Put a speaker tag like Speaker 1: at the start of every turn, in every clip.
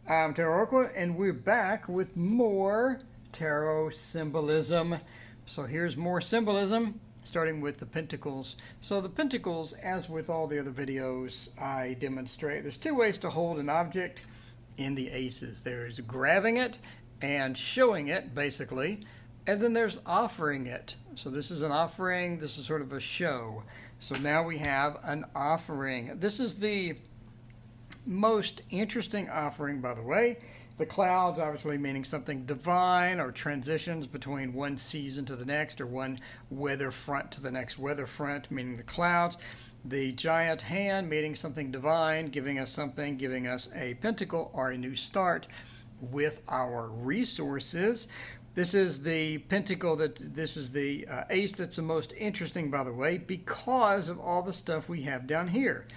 Speaker 1: I'm Tarot Oracle, and we're back with more tarot symbolism. So here's more symbolism, starting with the Pentacles. So the Pentacles, as with all the other videos I demonstrate, there's two ways to hold an object in the Aces. There's grabbing it and showing it, basically, and then there's offering it. So this is an offering, this is sort of a show. So now we have an offering. This is the most interesting offering, by the way. The clouds obviously meaning something divine, or transitions between one season to the next, or one weather front to the next weather front, meaning the clouds. The giant hand meaning something divine, giving us something, giving us a pentacle or a new start with our resources. This is the pentacle, this is the ace that's the most interesting, by the way, because of all the stuff we have down here.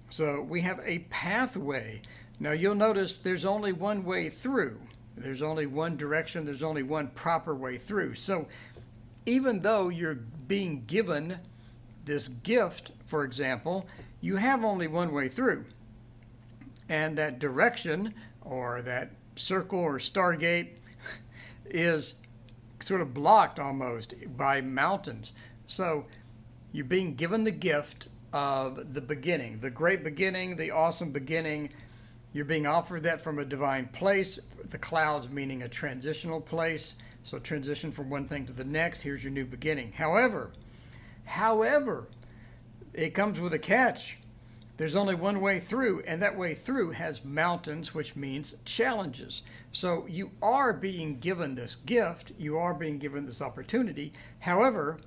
Speaker 1: So we have a pathway. Now you'll notice there's only one way through. There's only one direction. There's only one proper way through. So even though you're being given this gift, for example, you have only one way through. And that direction, or that circle or stargate, is sort of blocked almost by mountains. So you're being given the gift of the beginning, the great beginning, the awesome beginning. You're being offered that from a divine place. The clouds meaning a transitional place. So transition from one thing to the next. Here's your new beginning. However, it comes with a catch. There's only one way through, and that way through has mountains, which means challenges. So you are being given this gift. You are being given this opportunity. However,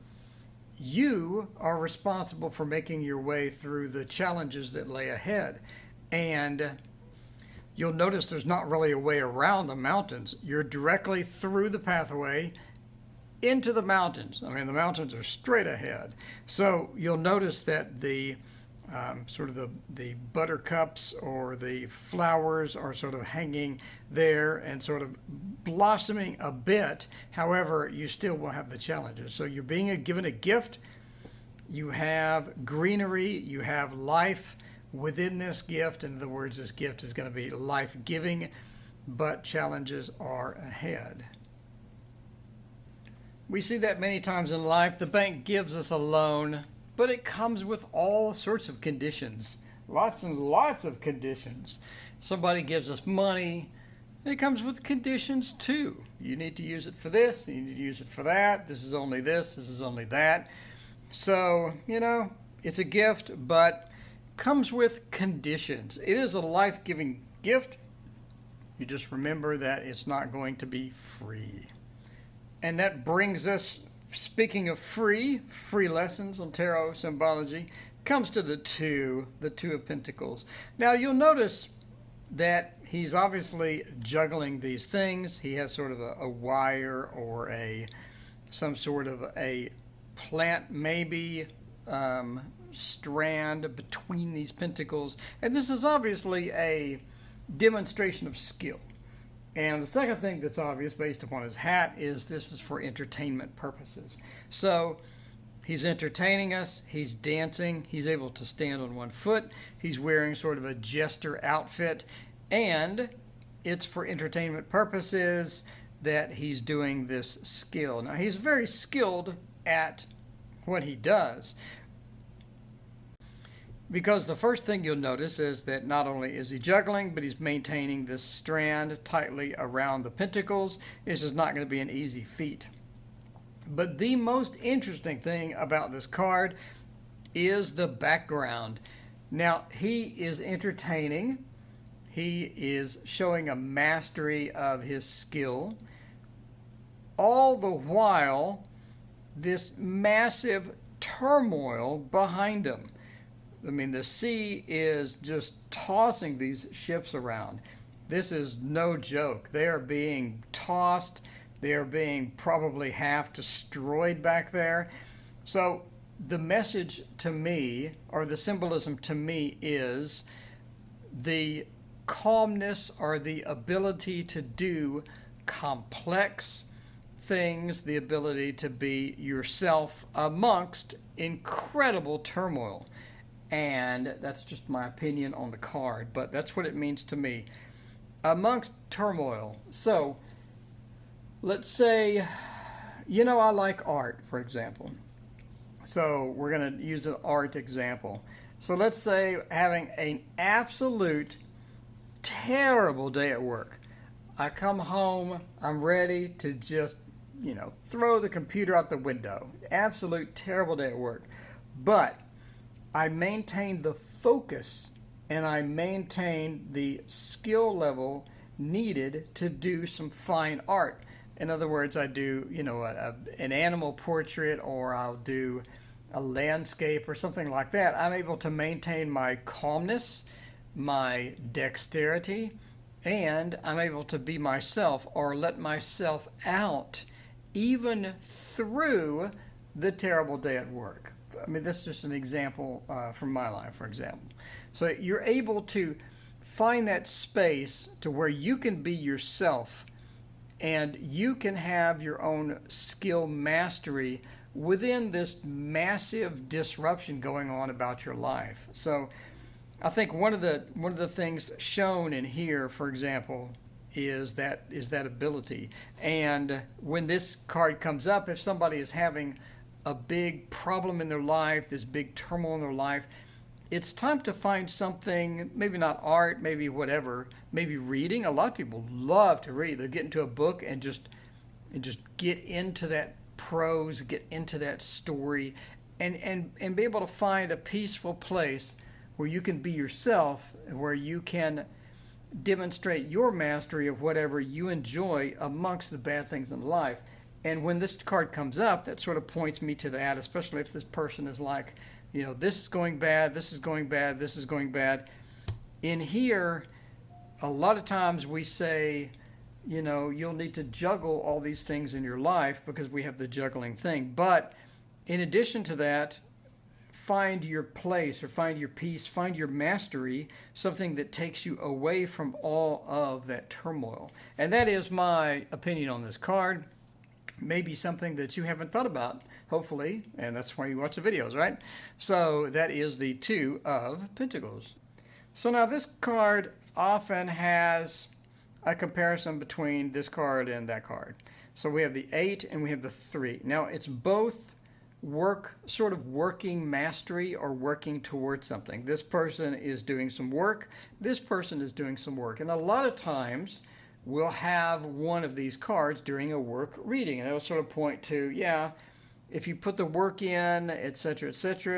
Speaker 1: you are responsible for making your way through the challenges that lay ahead. And you'll notice there's not really a way around the mountains. You're directly through the pathway into the mountains. I mean, the mountains are straight ahead. So you'll notice that the sort of the buttercups or the flowers are sort of hanging there and sort of blossoming a bit. However, you still will have the challenges. So you're being given a gift. You have greenery. You have life within this gift. In other words, this gift is going to be life-giving, but challenges are ahead. We see that many times in life. The bank gives us a loan, but it comes with all sorts of conditions, lots and lots of conditions. Somebody gives us money, it comes with conditions too. You need to use it for this, you need to use it for that, this is only this is only that. So, it's a gift, but comes with conditions. It is a life-giving gift. You just remember that it's not going to be free. And that brings us, speaking of free lessons on tarot symbology, comes to the two of Pentacles. Now you'll notice that he's obviously juggling these things. He has sort of a wire or some sort of a plant, maybe strand between these pentacles. And this is obviously a demonstration of skill. And the second thing that's obvious based upon his hat is this is for entertainment purposes. So he's entertaining us, he's dancing, he's able to stand on one foot, he's wearing sort of a jester outfit, and it's for entertainment purposes that he's doing this skill. Now he's very skilled at what he does, because the first thing you'll notice is that not only is he juggling, but he's maintaining this strand tightly around the pentacles. This is not going to be an easy feat. But the most interesting thing about this card is the background. Now, he is entertaining. He is showing a mastery of his skill. All the while, this massive turmoil behind him. I mean, the sea is just tossing these ships around. This is no joke. They are being tossed. They are being probably half destroyed back there. So the message to me, or the symbolism to me, is the calmness or the ability to do complex things, the ability to be yourself amongst incredible turmoil. And that's just my opinion on the card, but that's what it means to me. amongst turmoil. So let's say, I like art, for example. So we're going to use an art example. So let's say having an absolute terrible day at work. I come home, I'm ready to just, throw the computer out the window. Absolute terrible day at work. But I maintain the focus and I maintain the skill level needed to do some fine art. In other words, I do, an animal portrait, or I'll do a landscape or something like that. I'm able to maintain my calmness, my dexterity, and I'm able to be myself or let myself out even through the terrible day at work. I mean, that's just an example from my life, for example. So you're able to find that space to where you can be yourself and you can have your own skill mastery within this massive disruption going on about your life. So I think one of the things shown in here, for example, is that ability. And when this card comes up, if somebody is having a big problem in their life, this big turmoil in their life, it's time to find something, maybe not art, maybe whatever, maybe reading. A lot of people love to read. They'll get into a book and just get into that prose, get into that story, and be able to find a peaceful place where you can be yourself, where you can demonstrate your mastery of whatever you enjoy amongst the bad things in life. And when this card comes up, that sort of points me to that, especially if this person is like, this is going bad, this is going bad, this is going bad. In here, a lot of times we say, you'll need to juggle all these things in your life because we have the juggling thing. But in addition to that, find your place or find your peace, find your mastery, something that takes you away from all of that turmoil. And that is my opinion on this card. Maybe something that you haven't thought about, hopefully, and that's why you watch the videos, right? So that is the Two of Pentacles. So now this card often has a comparison between this card and that card. So we have the 8 and we have the 3. Now it's both sort of working mastery or working towards something. This person is doing some work, this person is doing some work. And a lot of times we'll have one of these cards during a work reading, and that'll sort of point to, if you put the work in, etc.,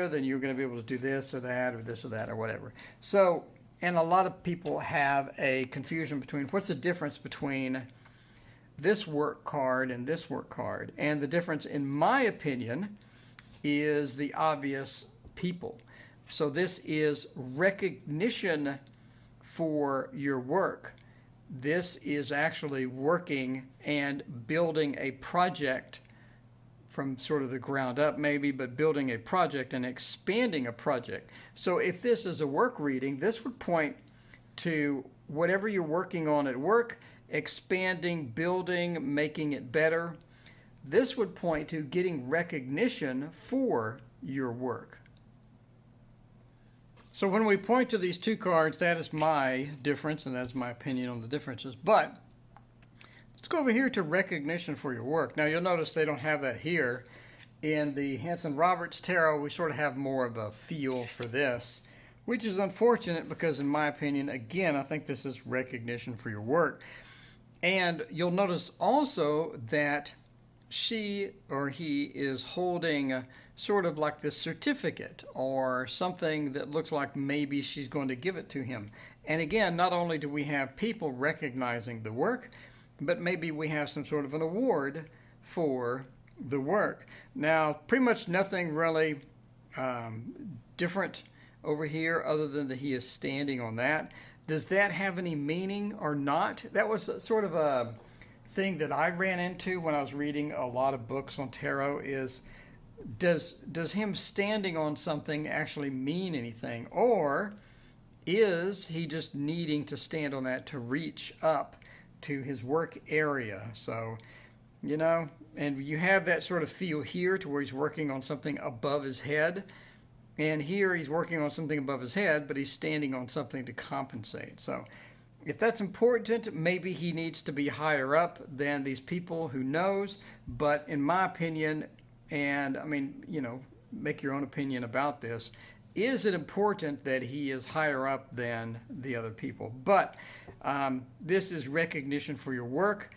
Speaker 1: then you're going to be able to do this or that or this or that or whatever. So, and a lot of people have a confusion between what's the difference between this work card and this work card. And the difference, in my opinion, is the obvious people. So this is recognition for your work. This is actually working and building a project from sort of the ground up maybe, but building a project and expanding a project. So if this is a work reading, this would point to whatever you're working on at work, expanding, building, making it better. This would point to getting recognition for your work. So when we point to these two cards, that is my difference, and that's my opinion on the differences. But let's go over here to recognition for your work. Now you'll notice they don't have that here. In the Hanson Roberts Tarot, we sort of have more of a feel for this, which is unfortunate because in my opinion, again, I think this is recognition for your work. And you'll notice also that she or he is holding sort of like this certificate or something that looks like maybe she's going to give it to him. And again, not only do we have people recognizing the work, but maybe we have some sort of an award for the work. Now, pretty much nothing really different over here other than that he is standing on that. Does that have any meaning or not? That was sort of a thing that I ran into when I was reading a lot of books on tarot is, does him standing on something actually mean anything? Or is he just needing to stand on that to reach up to his work area? So, and you have that sort of feel here to where he's working on something above his head. And here he's working on something above his head, but he's standing on something to compensate. So If that's important, maybe he needs to be higher up than these people, who knows? But in my opinion, and I mean, you know, make your own opinion about this, is it important that he is higher up than the other people? But this is recognition for your work.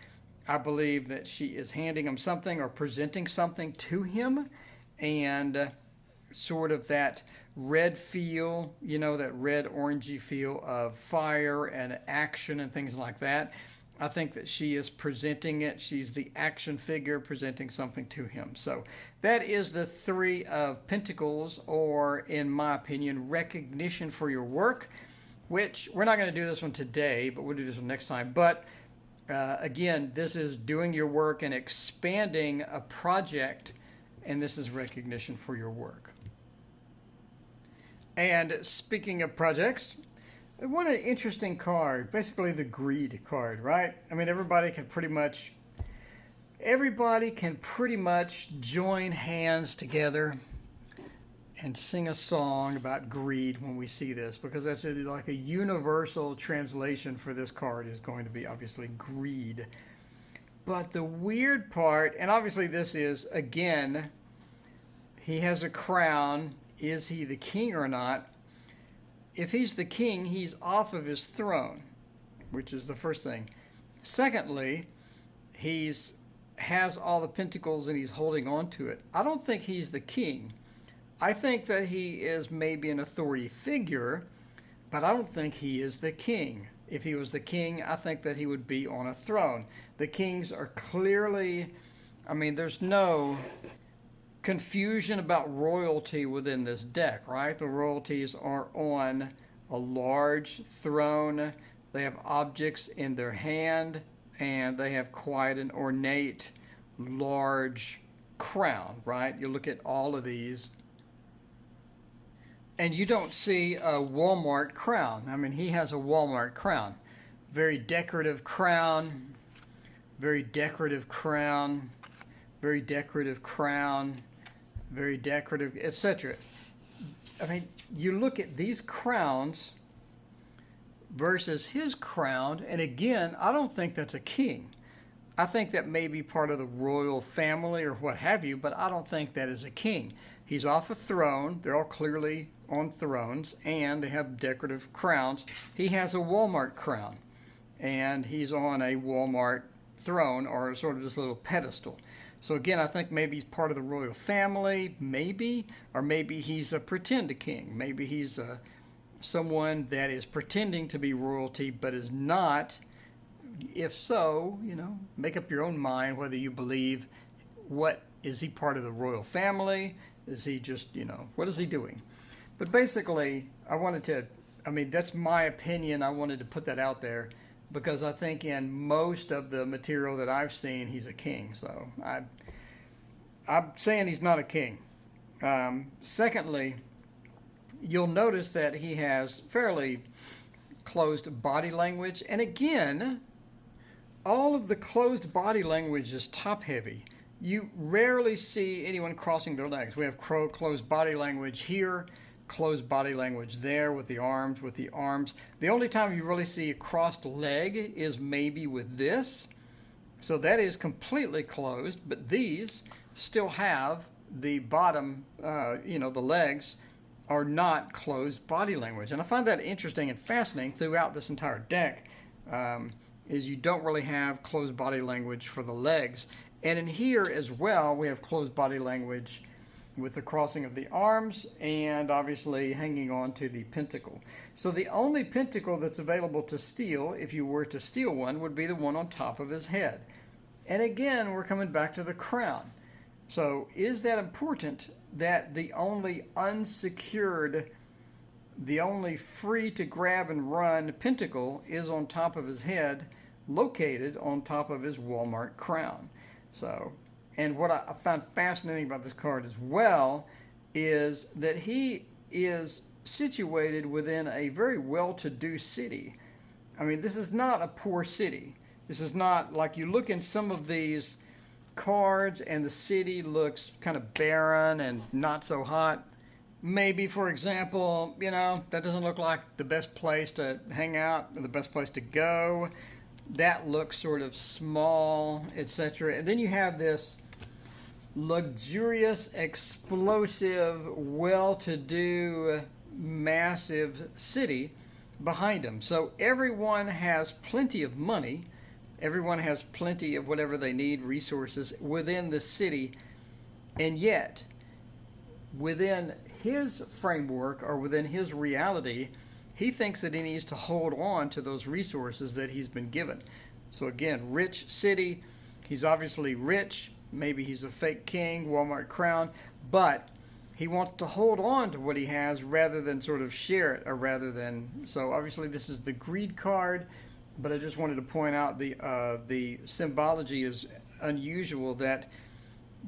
Speaker 1: I believe that she is handing him something or presenting something to him, and sort of that red feel, you know, that red orangey feel of fire and action and things like that. I think that she is presenting it. She's the action figure presenting something to him. So that is the Three of Pentacles, or in my opinion, recognition for your work, which we're not going to do this one today, but we'll do this one next time. But again, this is doing your work and expanding a project, and this is recognition for your work. And speaking of projects, what an interesting card. Basically the greed card, right? I mean, everybody can pretty much join hands together and sing a song about greed when we see this, because that's like a universal translation for this card is going to be obviously greed. But the weird part, and obviously this is, again, he has a crown. Is he the king or not? If he's the king, he's off of his throne, which is the first thing. Secondly, has all the pentacles and he's holding on to it. I don't think he's the king. I think that he is maybe an authority figure, but I don't think he is the king. If he was the king, I think that he would be on a throne. The kings are clearly, I mean, there's no confusion about royalty within this deck, right? The royalties are on a large throne. They have objects in their hand, and they have quite an ornate, large crown, right? You look at all of these, and you don't see a Walmart crown. I mean, he has a Walmart crown. Very decorative crown, very decorative crown, very decorative crown, very decorative, etc. I mean, you look at these crowns versus his crown, and again, I don't think that's a king. I think that may be part of the royal family or what have you, but I don't think that is a king. He's off a throne. They're all clearly on thrones, and they have decorative crowns. He has a Walmart crown, and he's on a Walmart throne, or sort of this little pedestal. So again, I think maybe he's part of the royal family, maybe, or maybe he's a pretend king. Maybe he's someone that is pretending to be royalty but is not. If so, you know, make up your own mind whether you believe, what is he part of the royal family? Is he just, you know, what is he doing? But basically, I mean, that's my opinion. I wanted to put that out there, because I think in most of the material that I've seen, he's a king. So I'm saying he's not a king. Secondly, you'll notice that he has fairly closed body language. And again, all of the closed body language is top heavy. You rarely see anyone crossing their legs. We have closed body language here, closed body language there with the arms, The only time you really see a crossed leg is maybe with this. So that is completely closed, but these still have the bottom, you know, the legs are not closed body language. And I find that interesting and fascinating throughout this entire deck, is you don't really have closed body language for the legs. And in here as well, we have closed body language with the crossing of the arms and obviously hanging on to the pentacle. So the only pentacle that's available to steal, if you were to steal one, would be the one on top of his head. And again, we're coming back to the crown. So is that important that the only unsecured, the only free to grab and run pentacle is on top of his head, located on top of his Walmart crown? So, and what I found fascinating about this card as well is that he is situated within a very well-to-do city. I mean, this is not a poor city. This is not like you look in some of these cards and the city looks kind of barren and not so hot. maybe, for example, that doesn't look like the best place to hang out or the best place to go. That looks sort of small, etc. And then you have this luxurious, explosive, well-to-do, massive city behind them. So everyone has plenty of money. Everyone has plenty of whatever they need, resources within the city. And yet, within his framework or within his reality, he thinks that he needs to hold on to those resources that he's been given. So again, rich city. He's obviously rich. Maybe he's a fake king, Walmart crown, but he wants to hold on to what he has rather than sort of share it, or rather than, so obviously this is the greed card, but I just wanted to point out the symbology is unusual, that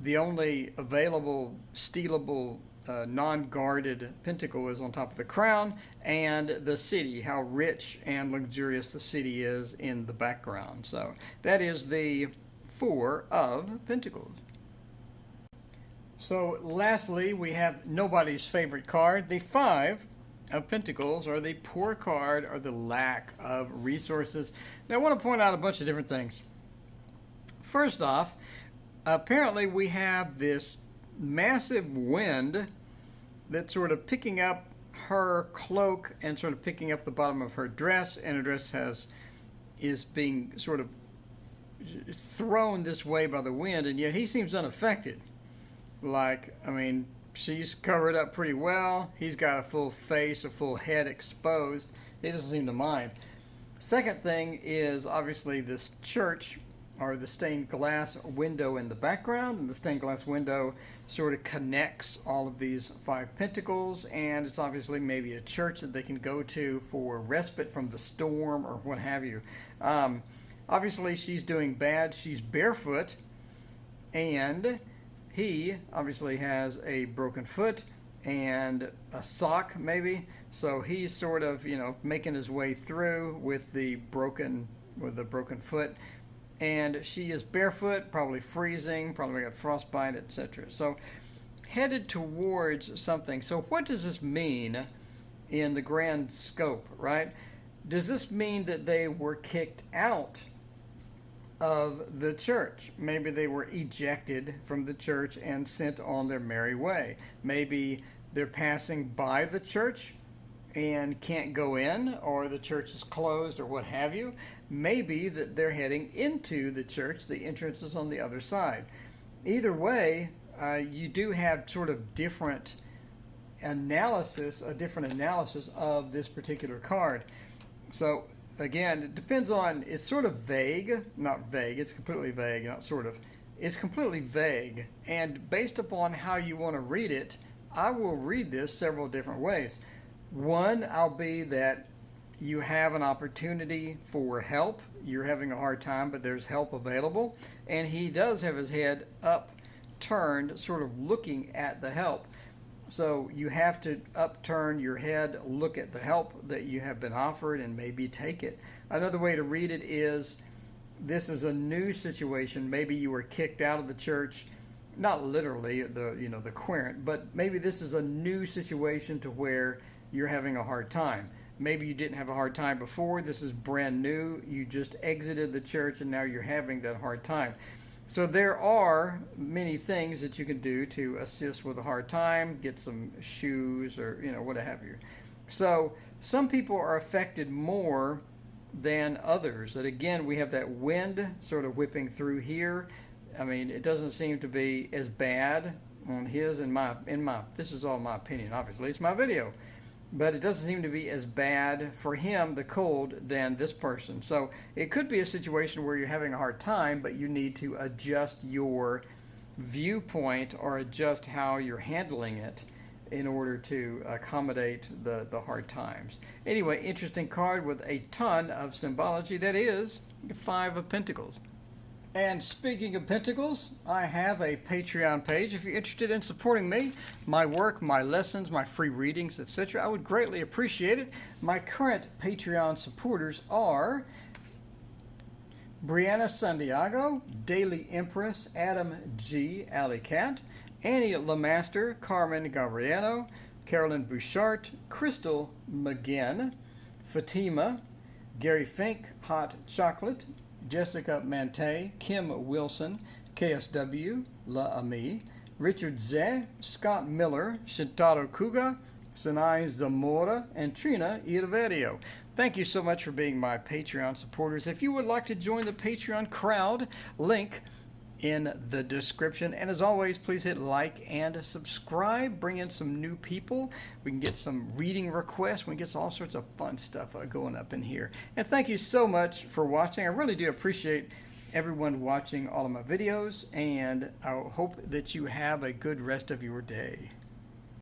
Speaker 1: the only available stealable non-guarded pentacle is on top of the crown, and the city, how rich and luxurious the city is in the background. So that is the Four of Pentacles. So lastly, we have nobody's favorite card, the Five of Pentacles, or the poor card, or the lack of resources. Now I want to point out a bunch of different things. First off, apparently we have this massive wind that's sort of picking up her cloak and sort of picking up the bottom of her dress, and her dress is being sort of thrown this way by the wind, and yet he seems unaffected. Like, I mean, she's covered up pretty well. He's got a full face, a full head exposed. He doesn't seem to mind. Second thing is obviously this church, or the stained glass window in the background, and the stained glass window sort of connects all of these five pentacles, and it's obviously maybe a church that they can go to for respite from the storm or what have you. Obviously she's doing bad. She's barefoot, and he obviously has a broken foot and a sock maybe, so he's sort of making his way through with the broken foot. And she is barefoot, probably freezing, probably got frostbite, etc. So headed towards something. So what does this mean in the grand scope, right? Does this mean that they were kicked out of the church? Maybe they were ejected from the church and sent on their merry way. Maybe they're passing by the church and can't go in, or the church is closed, or what have you. Maybe that they're heading into the church. The entrance is on the other side. Either way, you do have sort of a different analysis of this particular card. So again, it depends on, it's sort of vague, not vague, it's completely vague, not sort of, it's completely vague. And based upon how you want to read it, I will read this several different ways. One, I'll be that you have an opportunity for help. You're having a hard time, but there's help available. And he does have his head upturned, sort of looking at the help. So you have to upturn your head, look at the help that you have been offered, and maybe take it. Another way to read it is, this is a new situation. Maybe you were kicked out of the church, not literally the querent, but maybe this is a new situation to where you're having a hard time. Maybe you didn't have a hard time before. This is brand new. You just exited the church and now you're having that hard time. So there are many things that you can do to assist with a hard time, get some shoes or what have you. So some people are affected more than others. And again, we have that wind sort of whipping through here. I mean, it doesn't seem to be as bad on his, this is all my opinion, obviously. It's my video. But it doesn't seem to be as bad for him, the cold, than this person. So it could be a situation where you're having a hard time, but you need to adjust your viewpoint or adjust how you're handling it in order to accommodate the hard times. Anyway, interesting card with a ton of symbology. That is the Five of Pentacles. And speaking of Pentacles, I have a Patreon page. If you're interested in supporting me, my work, my lessons, my free readings, etc., I would greatly appreciate it. My current Patreon supporters are Brianna Santiago, Daily Empress, Adam G. Alley Cat, Annie Lamaster, Carmen Gabriano, Carolyn Bouchard, Crystal McGinn, Fatima, Gary Fink, Hot Chocolate, Jessica Mante, Kim Wilson, KSW, La Ami, Richard Ze, Scott Miller, Shintaro Kuga, Sinai Zamora, and Trina Iraverio. Thank you so much for being my Patreon supporters. If you would like to join the Patreon crowd, link in the description. And as always, please hit like and subscribe. Bring in some new people. We can get some reading requests. We can get all sorts of fun stuff going up in here. And thank you so much for watching. I really do appreciate everyone watching all of my videos, and I hope that you have a good rest of your day.